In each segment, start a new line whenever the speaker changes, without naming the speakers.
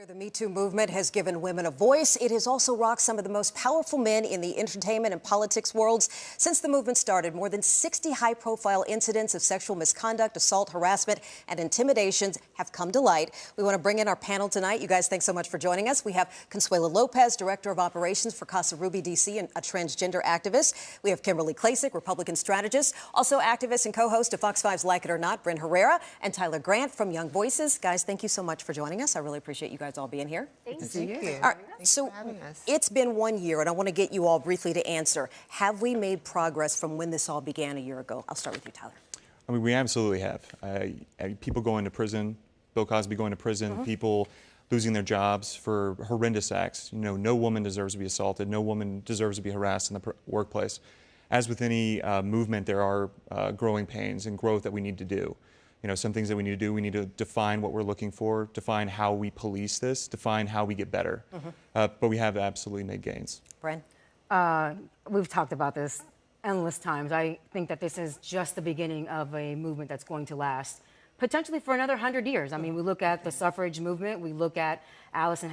The Me Too movement has given women a voice. It has also rocked some of the most powerful men in the entertainment and politics worlds. Since the movement started, more than 60 high-profile incidents of sexual misconduct, assault, harassment, and intimidations have come to light. We want to bring in our panel tonight. You guys, thanks so much for joining us. We have Consuelo Lopez, Director of Operations for Casa Ruby DC and a transgender activist. We have Kimberly Klacik, Republican strategist, also activist and co-host of Fox 5's Like It or Not, Bryn Herrera, and Tyler Grant from Young Voices. Guys, thank you so much for joining us. I really appreciate you guys all being here.
Thank you.
All right, so it's been 1 year, and I want to get you all briefly to answer. Have we made progress from when this all began a year ago? I'll start with you, Tyler.
I mean, we absolutely have. People going to prison, Bill Cosby going to prison, people losing their jobs for horrendous acts. You know, no woman deserves to be assaulted. No woman deserves to be harassed in the workplace. As with any movement, there are growing pains and growth that we need to do. You know, some things that we need to do, we need to define what we're looking for, define how we police this, define how we get better. But we have absolutely made gains.
Bryn?
We've talked about this endless times. I think that this is just the beginning of a movement that's going to last potentially for another 100 years. I mean, we look at the suffrage movement, we look at Alice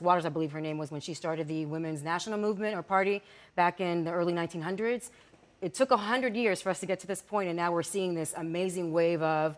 Waters, I believe her name was, when she started the Women's National Movement or Party back in the early 1900s. It took 100 years for us to get to this point, and now we're seeing this amazing wave of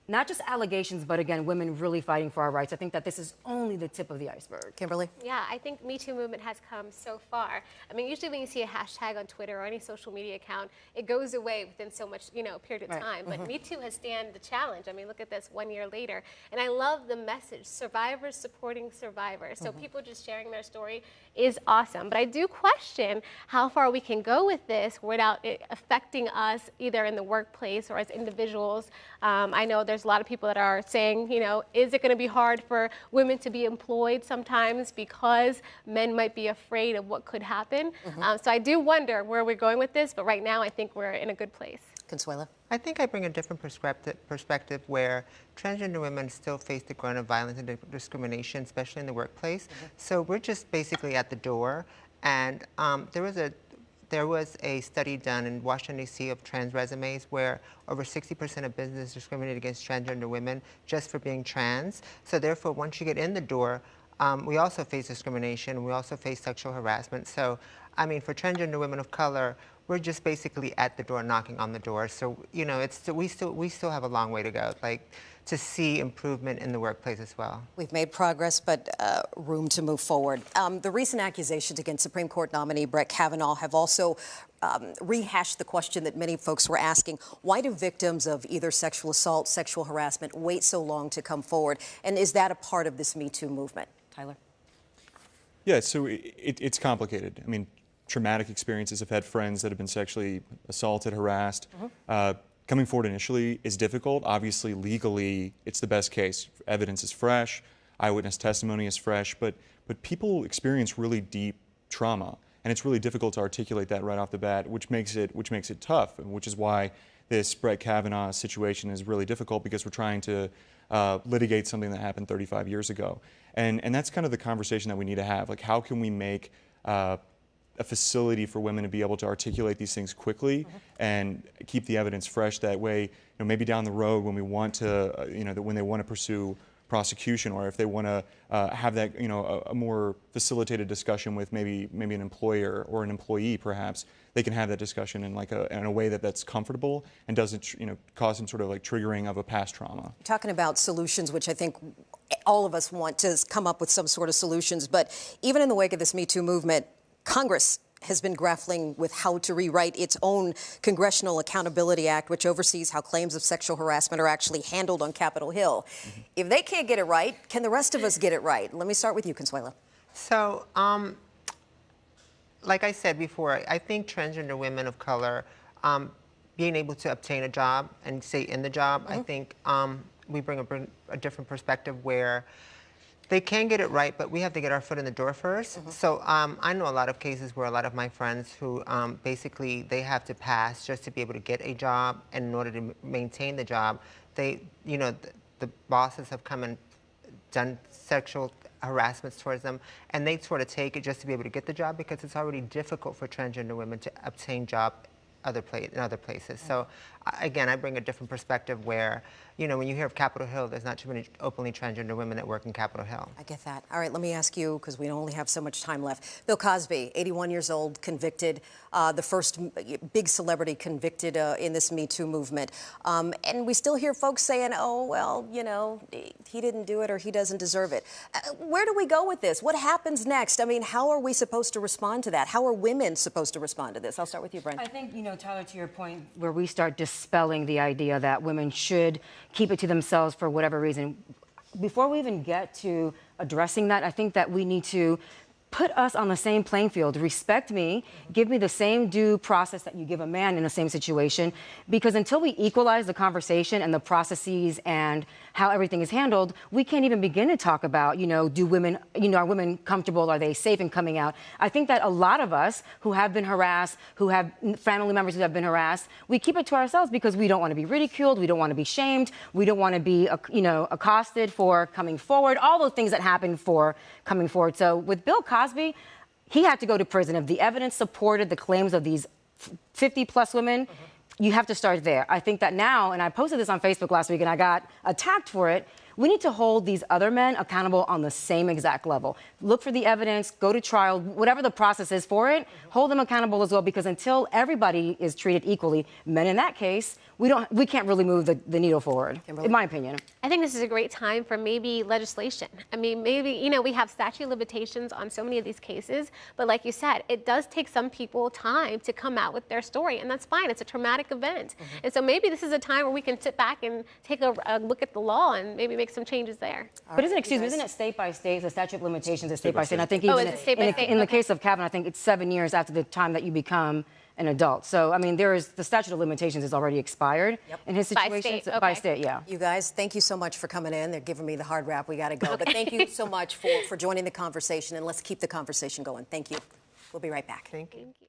not just allegations, but again, women really fighting for our rights. I think that this is only the tip of the iceberg.
Kimberly?
Yeah, I think Me Too movement has come so far. I mean, usually when you see a hashtag on Twitter or any social media account, it goes away within so much, period of time. But Me Too has stand the challenge. I mean, look at this 1 year later. And I love the message, survivors supporting survivors. So people just sharing their story is awesome. But I do question how far we can go with this without it affecting us either in the workplace or as individuals. I know there's a lot of people that are saying, is it going to be hard for women to be employed sometimes because men might be afraid of what could happen? So I do wonder where we're going with this, but right now I think we're in a good place.
Consuelo?
I think I bring a different perspective where transgender women still face the brunt of violence and discrimination, especially in the workplace. So we're just basically at the door. And there was a study done in Washington, D.C. of trans resumes where over 60% of businesses discriminate against transgender women just for being trans. So therefore, once you get in the door, we also face discrimination. We also face sexual harassment. So, I mean, for transgender women of color, we're just basically at the door, knocking on the door. So, we still have a long way to go, to see improvement in the workplace as well.
We've made progress, but room to move forward. The recent accusations against Supreme Court nominee Brett Kavanaugh have also rehashed the question that many folks were asking. Why do victims of either sexual assault, sexual harassment wait so long to come forward? And is that a part of this Me Too movement? Tyler?
Yeah, so it's complicated. I mean, traumatic experiences. I've had friends that have been sexually assaulted, harassed. Coming forward initially is difficult. Obviously, legally, it's the best case. Evidence is fresh, eyewitness testimony is fresh, but people experience really deep trauma, and it's really difficult to articulate that right off the bat, which makes it tough, and which is why this Brett Kavanaugh situation is really difficult, because we're trying to litigate something that happened 35 years ago, and that's kind of the conversation that we need to have. Like, how can we make a facility for women to be able to articulate these things quickly and keep the evidence fresh? That way, maybe down the road when we want to, when they want to pursue prosecution, or if they want to have that, a more facilitated discussion with maybe an employer or an employee, perhaps they can have that discussion in in a way that's comfortable and doesn't, cause some sort of triggering of a past trauma.
Talking about solutions, which I think all of us want to come up with some sort of solutions, but even in the wake of this Me Too movement, Congress has been grappling with how to rewrite its own Congressional Accountability Act, which oversees how claims of sexual harassment are actually handled on Capitol Hill. If they can't get it right, can the rest of us get it right? Let me start with you, Consuelo.
So, like I said before, I think transgender women of color, being able to obtain a job and stay in the job, I think we bring a different perspective where they can get it right, but we have to get our foot in the door first. So I know a lot of cases where a lot of my friends who basically they have to pass just to be able to get a job, and in order to maintain the job, the bosses have come and done sexual harassments towards them, and they sort of take it just to be able to get the job, because it's already difficult for transgender women to obtain in other places. So again, I bring a different perspective where, you know, when you hear of Capitol Hill, there's not too many openly transgender women that work in Capitol Hill.
I get that. All right, let me ask you, because we only have so much time left. Bill Cosby, 81 years old, convicted, the first big celebrity convicted in this Me Too movement. And we still hear folks saying, oh, well, you know, he didn't do it or he doesn't deserve it. Where do we go with this? What happens next? I mean, how are we supposed to respond to that? How are women supposed to respond to this? I'll start with you, Brent.
I think, you know, Tyler, to your point, where we start dispelling the idea that women should keep it to themselves for whatever reason. Before we even get to addressing that, I think that we need to put us on the same playing field. Respect me, give me the same due process that you give a man in the same situation, because until we equalize the conversation and the processes and how everything is handled, we can't even begin to talk about, you know, do women, you know, are women comfortable, are they safe in coming out? I think that a lot of us who have been harassed, who have family members who have been harassed, we keep it to ourselves because we don't want to be ridiculed, we don't want to be shamed, we don't want to be, you know, accosted for coming forward, all those things that happen for coming forward. So with Bill Cosby, he had to go to prison. If the evidence supported the claims of these 50-plus women, you have to start there. I think that now, and I posted this on Facebook last week and I got attacked for it, we need to hold these other men accountable on the same exact level. Look for the evidence, go to trial, whatever the process is for it, hold them accountable as well, because until everybody is treated equally, men in that case, we can't really move the needle forward, in my opinion.
I think this is a great time for maybe legislation. I mean, maybe, you know, we have statute of limitations on so many of these cases, but like you said, it does take some people time to come out with their story, and that's fine. It's a traumatic event. And so maybe this is a time where we can sit back and take a look at the law and maybe make some changes there.
But isn't it state by state? The statute of limitations is state by state. And I think even
it's state by state.
in the case of Kavanaugh, I think it's 7 years after the time that you become an adult. So, I mean, the statute of limitations is already expired in his situation.
By state, okay.
By state, yeah.
You guys, thank you so much for coming in. They're giving me the hard wrap. We got to go. But thank you so much for joining the conversation, and let's keep the conversation going. Thank you. We'll be right back.
Thank you.
Thank you.